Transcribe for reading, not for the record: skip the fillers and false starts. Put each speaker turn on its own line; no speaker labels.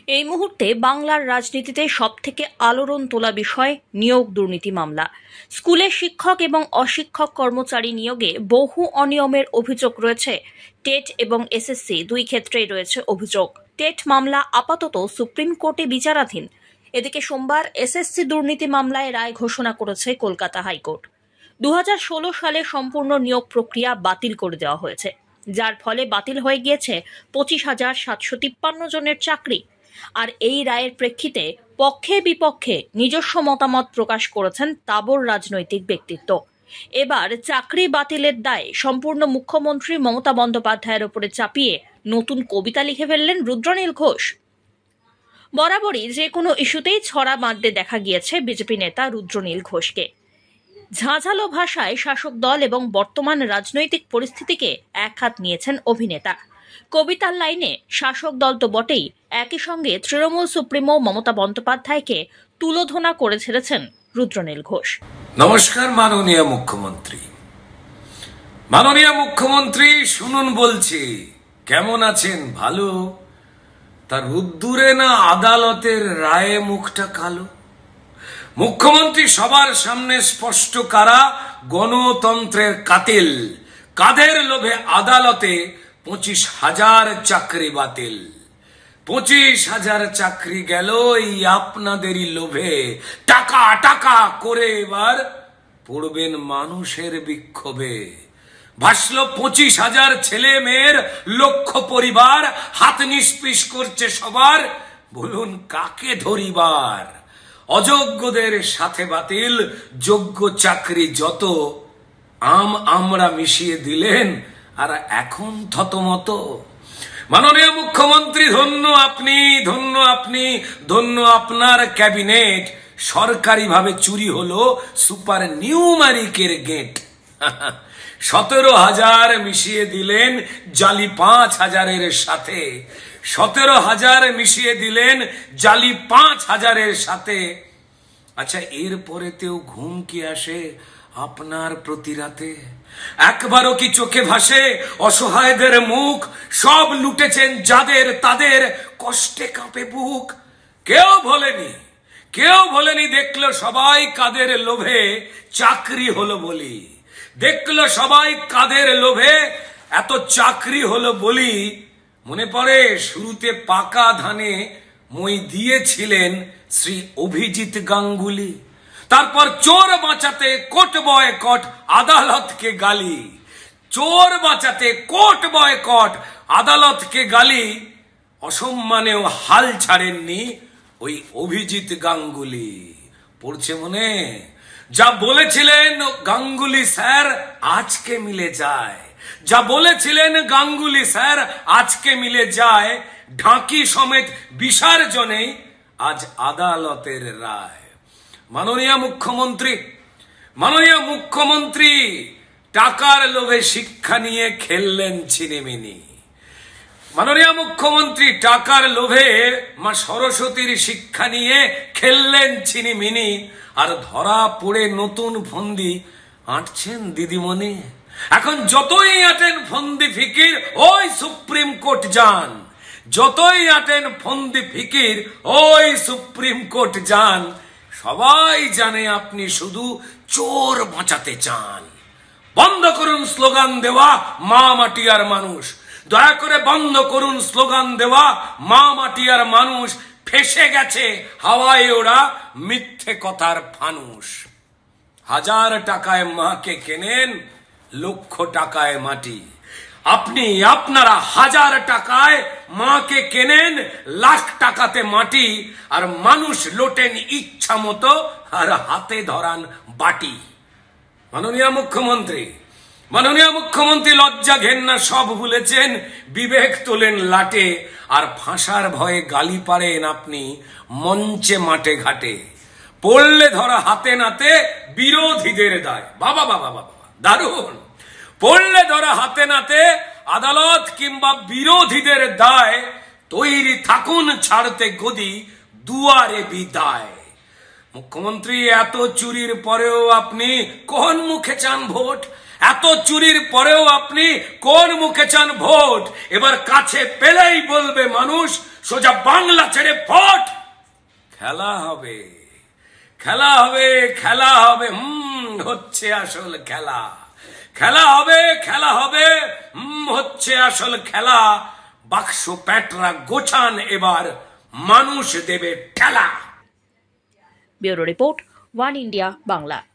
এই মুহূর্তে বাংলার রাজনীতিতে সবথেকে আলোড়ন তোলা বিষয় নিয়োগ দুর্নীতি মামলা। স্কুলে শিক্ষক এবং অশিক্ষক কর্মচারী নিয়োগে বহু অনিয়মের অভিযোগ রয়েছে। টেট এবং এসএসসি দুই ক্ষেত্রেই রয়েছে অভিযোগ। টেট মামলা আপাতত সুপ্রিম কোর্টে বিচারাধীন। এদিকে সোমবার এসএসসি দুর্নীতি মামলায় রায় ঘোষণা করেছে কলকাতা হাইকোর্ট। 2016 সালে সম্পূর্ণ নিয়োগ প্রক্রিয়া বাতিল করে দেওয়া হয়েছে, যার ফলে বাতিল হয়ে গিয়েছে 25,753 জনের চাকরি। আর এই রায়ের প্রেক্ষিতে পক্ষে বিপক্ষে নিজস্ব মতামত প্রকাশ করেছেন তাবর রাজনৈতিক ব্যক্তিত্ব। এবার চাকরি বাতিলের দায় সম্পূর্ণ মুখ্যমন্ত্রী মমতা বন্দ্যোপাধ্যায়ের উপরে চাপিয়ে নতুন কবিতা লিখে ফেললেন রুদ্রনীল ঘোষ। বরাবরই যে কোনো ইস্যুতেই ছড়া মারতে দেখা গিয়েছে বিজেপি নেতা রুদ্রনীল ঘোষকে। ঝাঁঝালো ভাষায় শাসক দল এবং বর্তমান রাজনৈতিক পরিস্থিতিকে একহাত নিয়েছেন অভিনেতা। কবিতার লাইনে শাসক দল তো বটেই, একই সঙ্গে তৃণমূল সুপ্রিমো মমতা বন্দ্যোপাধ্যায়কে তুলোধনা করে ছেড়েছেন রুদ্রনীল ঘোষ।
নমস্কার মাননীয় মুখ্যমন্ত্রী। মাননীয় মুখ্যমন্ত্রী শুনুন বলছি, কেমন আছেন? ভালো? তার রুদ্দুরে না আদালতের রায়ে মুখটা কালো? মুখ্যমন্ত্রী সবার সামনে স্পষ্ট কারা গণতন্ত্রের কাতিল। কাদের লোভে আদালতে 25,000 চাকরি বাতিল। 25,000 চাকরি গেল এই আপনাদেরই লোভে। টাকা টাকা করে এবার পড়বেন মানুষের বিক্ষোভে। ভাসল 25,000 ছেলে মেয়ের লক্ষ পরিবার, হাত নিষ্পিস করছে সবার। বলুন কাকে ধরিবার? অযোগ্যদের সাথে বাতিল, যোগ্য চাকরি যত আমরা মিশিয়ে দিলেন, আর এখন থতমত। মাননীয় মুখ্যমন্ত্রী, ধন্য আপনি, ধন্য আপনি, ধন্য আপনার ক্যাবিনেট। সরকারিভাবে চুরি হলো সুপার নিউমারিকের গেট। 17,000 মিশিয়ে দিলেন জালি 5,000-এর সাথে। 17,000 মিশিয়ে দিলেন জালি 5,000-এর সাথে। আচ্ছা, এরপরেতেও ঘুম কি আসে আপনার প্রতি রাতে? একবারও কি চোখে ভাসে অসহায়দের মুখ? সব লুটেছেন যাদের তাদের কষ্টে কাঁপে বুক। কেউ বলেনি দেখলো সবাই কাদের লোভে চাকরি হলো বলি। দেখলো সবাই কাদের লোভে এত চাকরি হলো বলি। মনে পড়ে শুরুতে পাকা ধানে মই দিয়েছিলেন শ্রী অভিজিৎ গাঙ্গুলি। তারপর চোর বাঁচাতে কোর্ট বয়কট, আদালতকে গালি। চোর বাঁচাতে কোর্ট বয়কট, আদালতকে গালি। অসম্মানেও হাল ছাড়েননি ওই অভিজিৎ গাঙ্গুলি। পড়ছে মনে? যা বলেছিলেন গাঙ্গুলি স্যার আজকে মিলে যায়। যা বলেছিলেন গাঙ্গুলি স্যার আজকে মিলে যায়। ঢাকি সমেত বিসর্জনে আজ আদালতের রায়। মাননীয় মুখ্যমন্ত্রী, টাকার লোভে শিক্ষা নিয়ে খেললেন ছিনিমিনি। মাননীয় মুখ্যমন্ত্রী, টাকার লোভে মা সরস্বতীর শিক্ষা নিয়ে খেললেন ছিনিমিনি। আর ধরা পড়ে নতুন ফন্দি আঁটছেন দিদিমণি। এখন যতই আঁটেন ফন্দি ফিকির ওই সুপ্রিম কোর্ট যান। যতই আঁটেন ফন্দি ফিকির ওই সুপ্রিম কোর্ট যান। সবাই জানে আপনি শুধু চোর বাঁচাতে চান। বন্ধ করুন স্লোগান দেওয়া মা মাটি আর মানুষ। দয়া করে বন্ধ করুন স্লোগান দেওয়া মা মাটি আর মানুষ। ফেসে গেছে হাওয়ায় ওরা মিথ্যে কথার ফানুষ। 1,000 টাকায় মাকে কেনেন, 1,00,000 টাকায় মাটি। আপনারা 1,000 টাকায় মাকে কেনেন, 1,00,000 টাকাতে মাটি। আর মানুষ লোটেন ইচ্ছা মতো আর হাতে ধরান বাটি। মাননীয় মুখ্যমন্ত্রী লজ্জা ঘেন্না সব ভুলেছেন, বিবেক তোলেন লাটে। আর ফাঁসার ভয়ে গালি পারেন আপনি মঞ্চে মাঠে ঘাটে। পড়লে ধরা হাতে নাতে বিরোধীদের দায়। বাবা বাবা বাবা, দারুণ! পড়লে ধরা হাতে নাতে আদালত কিংবা বিরোধীদের দায়। তৈরি থাকুন ছাড়তে গদি, দুয়ারে বিদায়। মুখ্যমন্ত্রী, এত চুরির পরেও আপনি কোন মুখে চান ভোট? এত চুরির পরেও আপনি কোন মুখে চান ভোট? এবার কাছে পেলেই বলবে মানুষ সোজা বাংলা ছেড়ে ভোট। খেলা হবে, খেলা হবে, খেলা হবে, হচ্ছে আসল খেলা। খেলা হবে, খেলা হবে, হচ্ছে আসল খেলা। বাক্স প্যাটরা গোছান, এবার মানুষ দেবে ঠেলা।
Bureau report, one India Bangla.